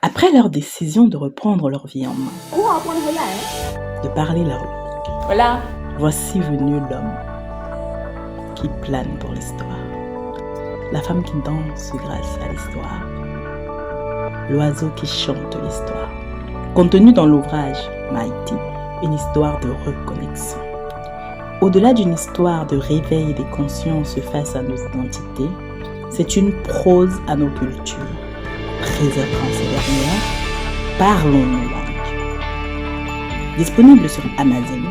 Après leur décision de reprendre leur vie en main, de parler leur langue, Voilà. voici venu l'homme qui plane pour l'histoire, la femme qui danse grâce à l'histoire, l'oiseau qui chante l'histoire. Contenu dans l'ouvrage Mighty, une histoire de reconnexion. Au-delà d'une histoire de réveil des consciences face à nos identités, c'est une prose à nos cultures. Préservons ces dernières, parlons nos langues. Disponible sur Amazon,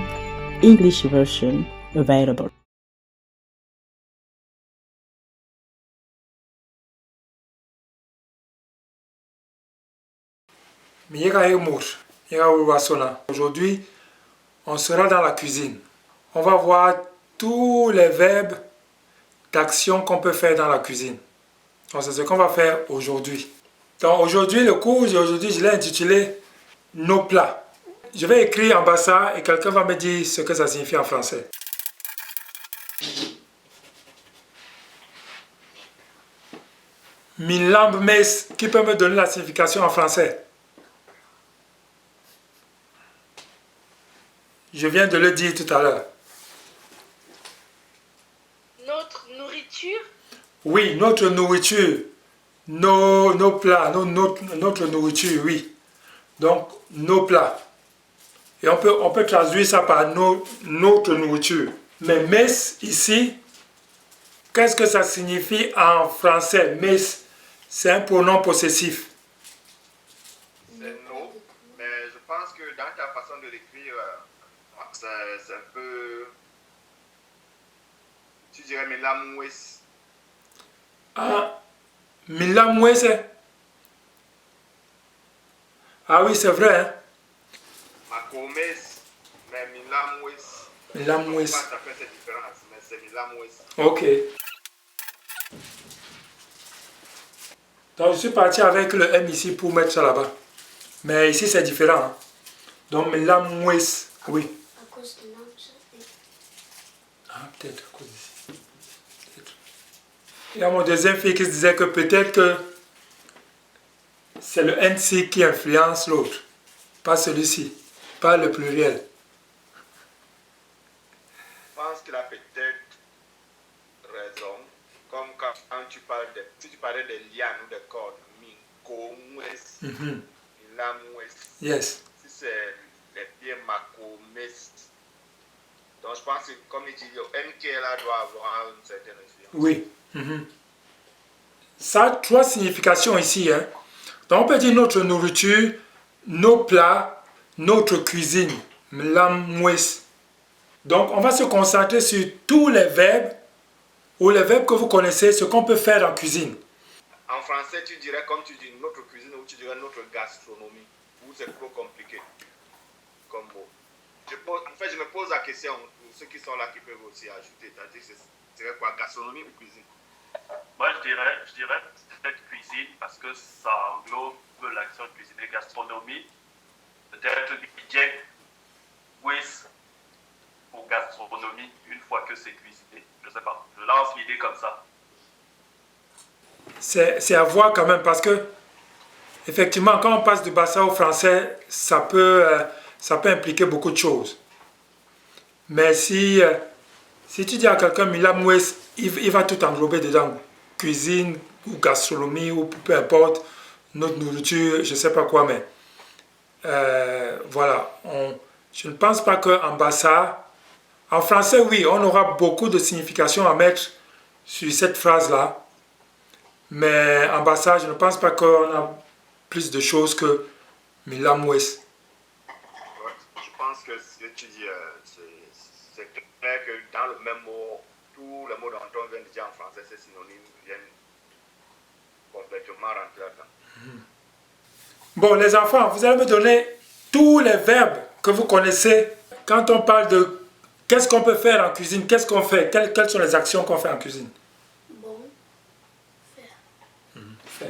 English version available. Aujourd'hui, on sera dans la cuisine. On va voir tous les verbes d'action qu'on peut faire dans la cuisine. Donc c'est ce qu'on va faire aujourd'hui. Donc aujourd'hui, le cours d'aujourd'hui, je l'ai intitulé « Nos plats ». Je vais écrire en bas ça et quelqu'un va me dire ce que ça signifie en français. Milamb mes, qui peut me donner la signification en français? Je viens de le dire tout à l'heure. Notre nourriture? Oui, notre nourriture. Nos plats, notre nourriture, oui. Donc, nos plats. Et on peut traduire ça par notre nourriture. Mais mes, ici, qu'est-ce que ça signifie en français? Mes, c'est un pronom possessif. C'est no, mais je pense que dans ta façon de l'écrire, c'est un peu... Tu dirais milamwes. Ah, milamwes. Ah oui, c'est vrai, hein? Makomes, mais milamwes. Milamwes. Je ne sais pas ça fait cette différence, mais c'est milamwes. Ok. Donc je suis parti avec le M ici pour mettre ça là-bas. Mais ici c'est différent. Hein? Donc milamwes, oui. À cause de l'âme, ça. Ah, peut-être à cause d'ici. Il y a mon deuxième fille qui se disait que peut-être que c'est le NC qui influence l'autre. Pas celui-ci. Pas le pluriel. Je pense qu'il a peut-être raison. Comme quand tu parles si tu parlais des lianes ou des cordes, minkomwes, milamwes. Yes. Si c'est les pieds makomes. Donc je pense que comme il dit, le NK là doit avoir une certaine influence. Oui. Ça a trois significations ici. Hein. Donc on peut dire notre nourriture, nos plats, notre cuisine. Mlamwes. Donc on va se concentrer sur tous les verbes ou les verbes que vous connaissez, ce qu'on peut faire en cuisine. En français, tu dirais comme tu dis notre cuisine ou tu dirais notre gastronomie. Ou c'est trop compliqué comme mot. En fait, je me pose la question pour ceux qui sont là qui peuvent aussi ajouter. C'est-à-dire, c'est quoi, gastronomie ou cuisine? Moi, je dirais peut-être cuisine parce que ça englobe l'action de cuisiner. Gastronomie, peut-être Jack Wiss pour gastronomie une fois que c'est cuisiné. Je sais pas, je lance l'idée comme ça. C'est à voir quand même parce que effectivement quand on passe du bassin au français ça peut impliquer beaucoup de choses. Mais si tu dis à quelqu'un milamwes, il va tout englober dedans. Cuisine ou gastronomie ou peu importe, notre nourriture, je sais pas quoi, mais voilà. Je ne pense pas qu'en bassa, en français oui, on aura beaucoup de significations à mettre sur cette phrase-là. Mais en bassa, je ne pense pas qu'on a plus de choses que milamwes. Je pense que ce que tu dis, c'est clair que dans le même mot, tous les mots dont on vient de dire en français, ces synonymes viennent complètement rentrer là-dedans. Bon, les enfants, vous allez me donner tous les verbes que vous connaissez quand on parle de qu'est-ce qu'on peut faire en cuisine, qu'est-ce qu'on fait, quelles sont les actions qu'on fait en cuisine. Bon. Faire. Faire.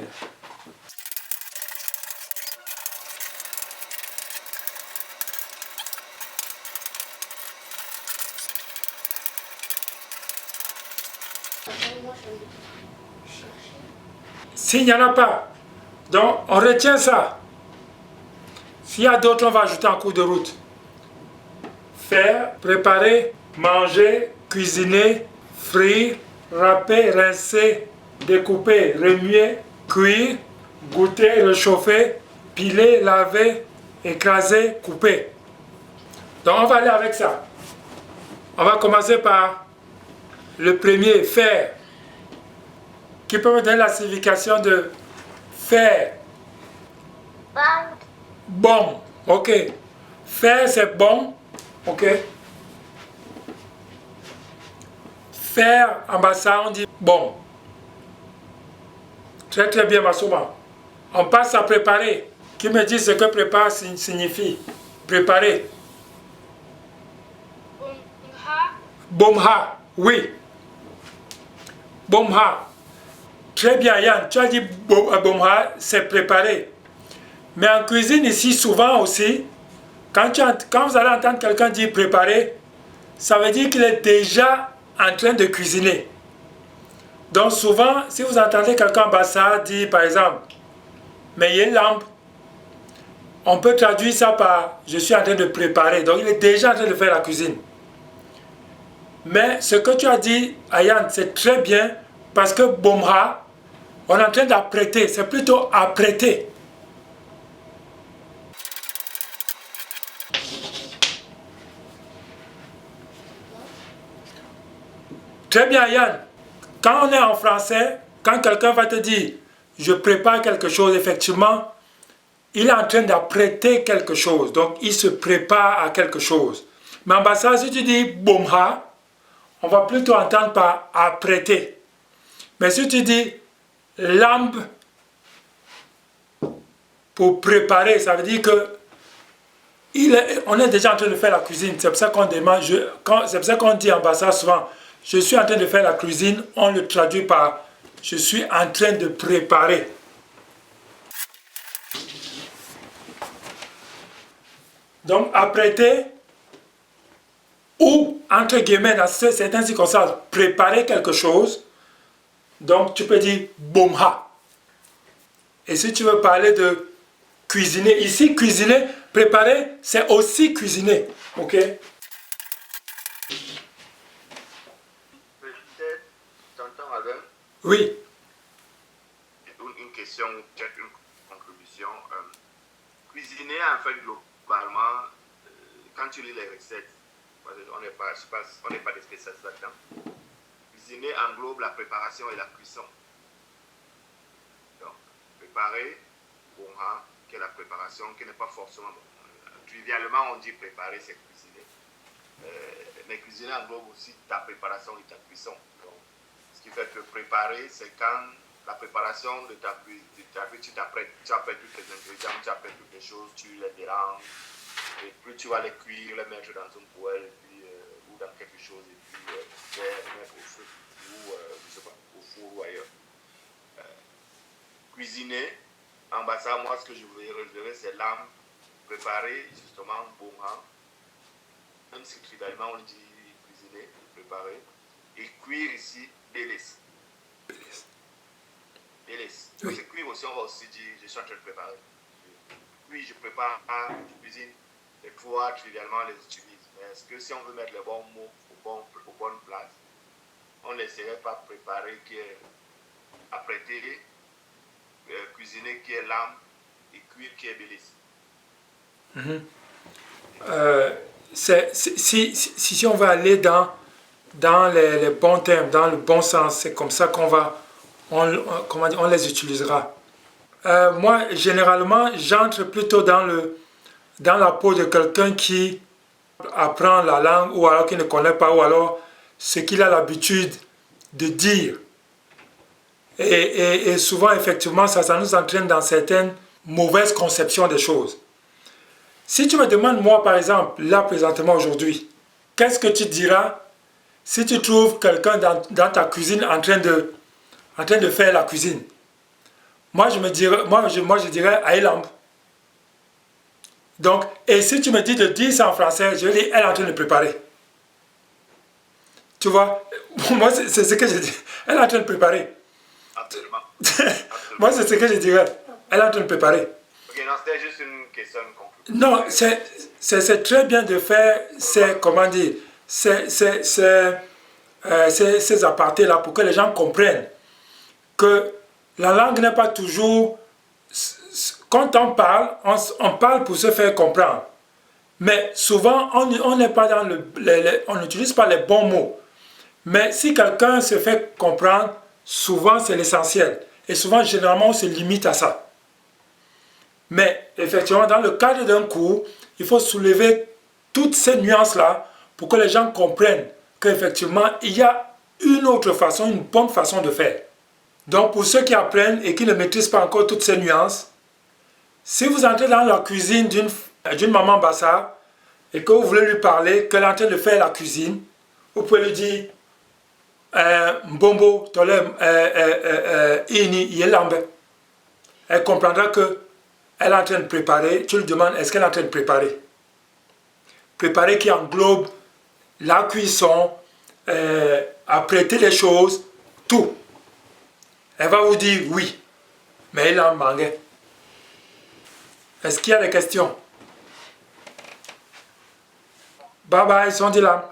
Moi, je vais chercher. S'il n'y en a pas, Donc, on retient ça. S'il y a d'autres, on va ajouter en cours de route. Faire, préparer, manger, cuisiner, frire, râper, rincer, découper, remuer, cuire, goûter, réchauffer, piler, laver, écraser, couper. Donc on va aller avec ça. On va commencer par le premier, faire, qui peut me donner la signification de faire. Bon, ok. Faire, c'est bon, ok. Faire, en bassa, on dit bon. Très très bien, Massouma. On passe à préparer. Qui me dit ce que prépare signifie? Préparer. Bomha, oui. Bomha. Très bien, Yann. Tu as dit bomha, c'est préparer. Mais en cuisine, ici, souvent aussi, quand vous allez entendre quelqu'un dire préparer, ça veut dire qu'il est déjà en train de cuisiner. Donc souvent, si vous entendez quelqu'un en bassa dire, par exemple, mais il y a une lampe, on peut traduire ça par je suis en train de préparer. Donc il est déjà en train de faire la cuisine. Mais ce que tu as dit, Ayan, c'est très bien parce que bomha, on est en train d'apprêter. C'est plutôt apprêter. Très bien, Yann. Quand on est en français, quand quelqu'un va te dire je prépare quelque chose, effectivement, il est en train d'apprêter quelque chose. Donc, il se prépare à quelque chose. Mais en bassa, si tu dis bomha, on va plutôt entendre par apprêter. Mais si tu dis lampe pour préparer, ça veut dire que on est déjà en train de faire la cuisine. C'est pour ça qu'on demande, c'est pour ça qu'on dit en bassa souvent, je suis en train de faire la cuisine, on le traduit par je suis en train de préparer. Donc, apprêter ou, entre guillemets, dans certaines circonstances, préparer quelque chose. Donc, tu peux dire bomha. Et si tu veux parler de cuisiner, ici, cuisiner, préparer, c'est aussi cuisiner. Ok? Peut-être, t'entends, Adam? Oui. Une question, peut-être une contribution. Cuisiner, en fait, globalement, quand tu lis les recettes, on n'est pas des spécialistes là-dedans. Cuisiner englobe la préparation et la cuisson. Donc, préparer, bomha, qui est la préparation, qui n'est pas forcément bon. Trivialement, on dit préparer, c'est cuisiner. Mais cuisiner englobe aussi ta préparation et ta cuisson. Donc, ce qui fait que préparer, c'est quand la préparation de ta cuisine, tu apprêtes tous les ingrédients, tu apprêtes toutes les choses, tu les déranges, et puis tu vas les cuire, les mettre dans une poêle, ou dans quelque chose, et puis mettre au feu, ou je sais pas, au four ou ailleurs. Cuisiner, en bas ça, moi ce que je voulais relever, c'est l'âme, préparer justement bomha, même si trivialement on dit cuisiner, préparer, et cuire ici, délice. Délice. Oui. C'est cuire aussi, on va aussi dire, je suis en train de préparer. Oui, je prépare, je cuisine, les fois, trivialement, on les utilise. Mais est-ce que si on veut mettre les bons mots aux bonnes places, on n'essaierait pas préparer qui est apprêter, cuisiner qui est l'âme et cuire qui est délice. Si on va aller dans les bons termes, dans le bon sens, c'est comme ça qu'on va, on les utilisera. Moi, généralement, j'entre plutôt dans la peau de quelqu'un qui apprend la langue ou alors qui ne connaît pas, ou alors ce qu'il a l'habitude de dire. Et souvent, effectivement, ça nous entraîne dans certaines mauvaises conceptions des choses. Si tu me demandes, moi, par exemple, là, présentement, aujourd'hui, qu'est-ce que tu diras si tu trouves quelqu'un dans ta cuisine en train de faire la cuisine? Moi, je dirais Aïlamb. Donc, et si tu me dis de dire ça en français, je vais dire elle est en train de préparer. Tu vois, moi, c'est ce que je dis. Elle est en train de préparer. Absolument. Moi, c'est ce que je dirais. elle est en train de préparer. Ok, non, c'était juste une question de conclusion. Non, c'est très bien de faire ces, comment dire, ces apartés-là pour que les gens comprennent que la langue n'est pas toujours... Quand on parle pour se faire comprendre. Mais souvent, on n'est pas dans on n'utilise pas les bons mots. Mais si quelqu'un se fait comprendre, souvent c'est l'essentiel. Et souvent, généralement, on se limite à ça. Mais effectivement, dans le cadre d'un cours, il faut soulever toutes ces nuances-là pour que les gens comprennent qu'effectivement, il y a une autre façon, une bonne façon de faire. Donc, pour ceux qui apprennent et qui ne maîtrisent pas encore toutes ces nuances, si vous entrez dans la cuisine d'une maman Bassa et que vous voulez lui parler, qu'elle est en train de faire la cuisine, vous pouvez lui dire Mbombo, tolem, ini, yelambe. Elle comprendra que elle est en train de préparer. Tu lui demandes est-ce qu'elle est en train de préparer. Préparer qui englobe la cuisson, apprêter les choses, tout. Elle va vous dire oui, mais elle en manquait. Est-ce qu'il y a des questions? Bye bye, Sondilam.